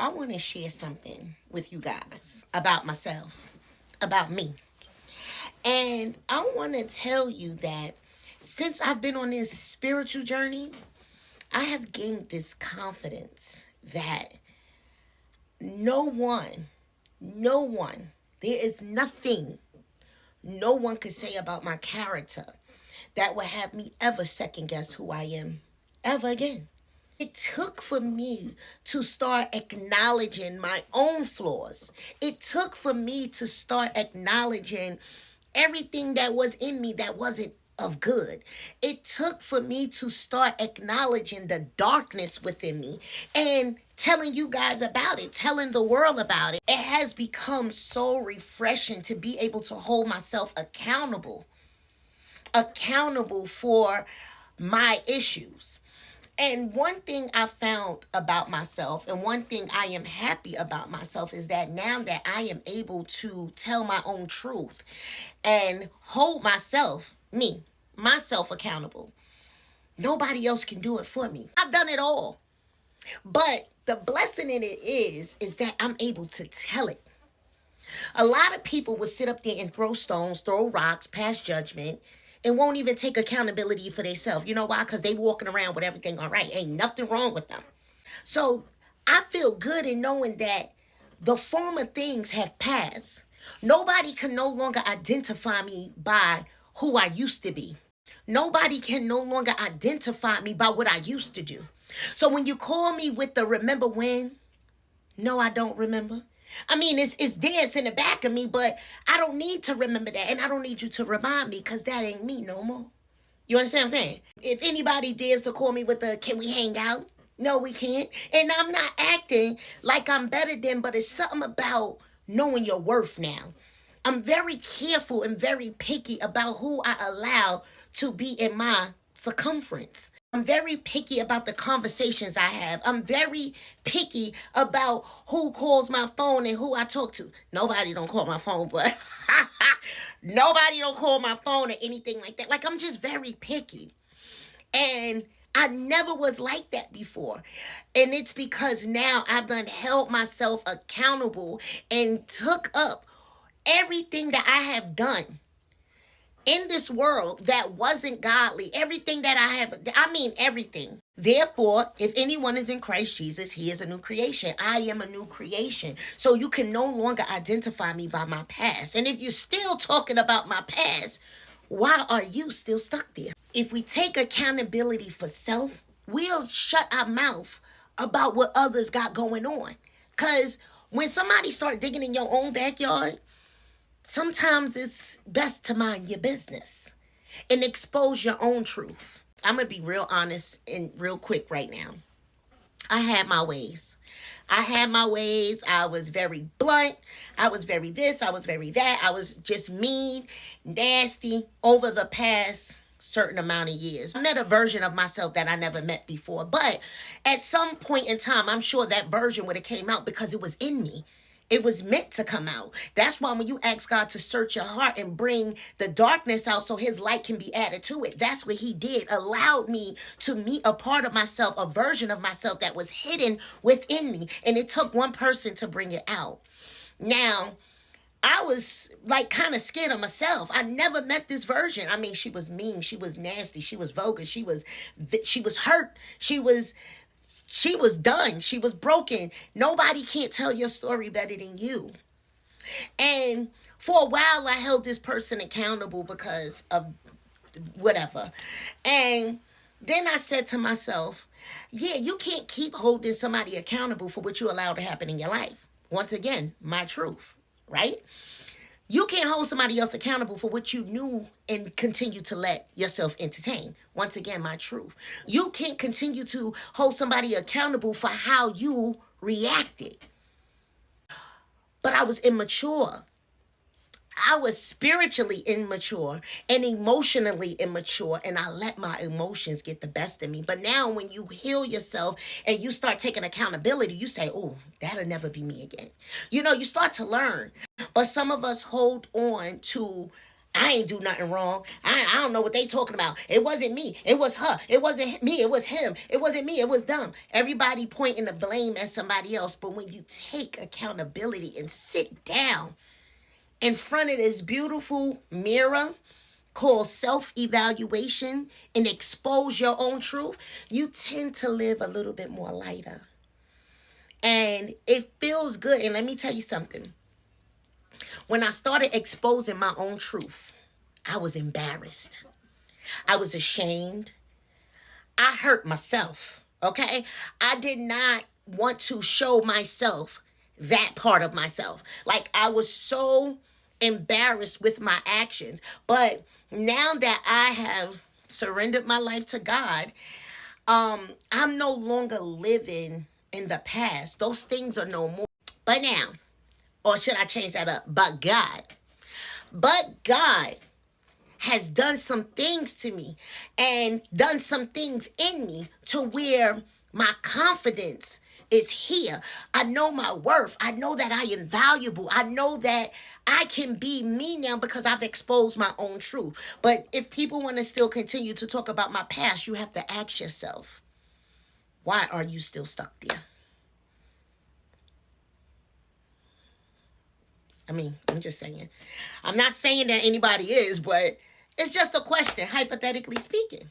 I want to share something with you guys about myself, about me. And I want to tell you that since I've been on this spiritual journey, I have gained this confidence that no one, no one, there is nothing no one could say about my character that would have me ever second guess who I am ever again. It took for me to start acknowledging my own flaws. It took for me to start acknowledging everything that was in me that wasn't of good. It took for me to start acknowledging the darkness within me and telling you guys about it, telling the world about it. It has become so refreshing to be able to hold myself accountable for my issues. And one thing I found about myself, and one thing I am happy about myself, is that now that I am able to tell my own truth and hold myself accountable, nobody else can do it for me. I've done it all. But the blessing in it is that I'm able to tell it. A lot of people will sit up there and throw stones, throw rocks, pass judgment, and won't even take accountability for themselves. You know why? Because they walking around with everything all right. Ain't nothing wrong with them. So I feel good in knowing that the former things have passed. Nobody can no longer identify me by who I used to be. Nobody can no longer identify me by what I used to do. So when you call me with the remember when, no, I don't remember. I mean, it's there, it's in the back of me, but I don't need to remember that. And I don't need you to remind me because that ain't me no more. You understand what I'm saying? If anybody dares to call me with the, can we hang out? No, we can't. And I'm not acting like I'm better than, but it's something about knowing your worth now. I'm very careful and very picky about who I allow to be in my circumference. I'm very picky about the conversations I have. I'm very picky about who calls my phone and who I talk to. Nobody don't call my phone, but nobody don't call my phone or anything like that. Like, I'm just very picky. And I never was like that before. And it's because now I've done held myself accountable and took up everything that I have done in this world that wasn't godly, everything that I mean everything. Therefore, if anyone is in Christ Jesus, he is a new creation. I am a new creation. So you can no longer identify me by my past. And if you're still talking about my past, why are you still stuck there? If we take accountability for self, we'll shut our mouth about what others got going on. Because when somebody start digging in your own backyard, sometimes it's best to mind your business and expose your own truth. I'm going to be real honest and real quick right now. I had my ways. I was very blunt. I was very this. I was very that. I was just mean, nasty over the past certain amount of years. I met a version of myself that I never met before. But at some point in time, I'm sure that version would have came out because it was in me. It was meant to come out. That's why when you ask God to search your heart and bring the darkness out so his light can be added to it, that's what he did. Allowed me to meet a part of myself, a version of myself that was hidden within me. And it took one person to bring it out. Now, I was like kind of scared of myself. I never met this version. I mean, she was mean. She was nasty. She was vulgar. She was hurt. She was done. She was broken. Nobody can't tell your story better than you. And for a while, I held this person accountable because of whatever. And then I said to myself, yeah, you can't keep holding somebody accountable for what you allow to happen in your life. Once again, my truth, right? You can't hold somebody else accountable for what you knew and continue to let yourself entertain. Once again, my truth. You can't continue to hold somebody accountable for how you reacted. But I was immature. I was spiritually immature and emotionally immature, and I let my emotions get the best of me. But now when you heal yourself and you start taking accountability, you say, oh, that'll never be me again. You start to learn. But some of us hold on to I ain't do nothing wrong. I don't know what they talking about. It wasn't me. It was her. It wasn't me. It was him. It wasn't me. It was them. Everybody pointing the blame at somebody else. But when you take accountability and sit down in front of this beautiful mirror called self-evaluation and expose your own truth, you tend to live a little bit more lighter. And it feels good. And let me tell you something. When I started exposing my own truth, I was embarrassed. I was ashamed. I hurt myself. Okay? I did not want to show myself that part of myself. Like, I was so embarrassed with my actions. But now that I have surrendered my life to God, I'm no longer living in the past. Those things are no more. But now, or should I change that up? But God has done some things to me and done some things in me to where my confidence is here. I know my worth. I know that I am valuable. I know that I can be me now because I've exposed my own truth. But if people want to still continue to talk about my past, you have to ask yourself, why are you still stuck there? I mean, I'm just saying. I'm not saying that anybody is, but it's just a question, hypothetically speaking.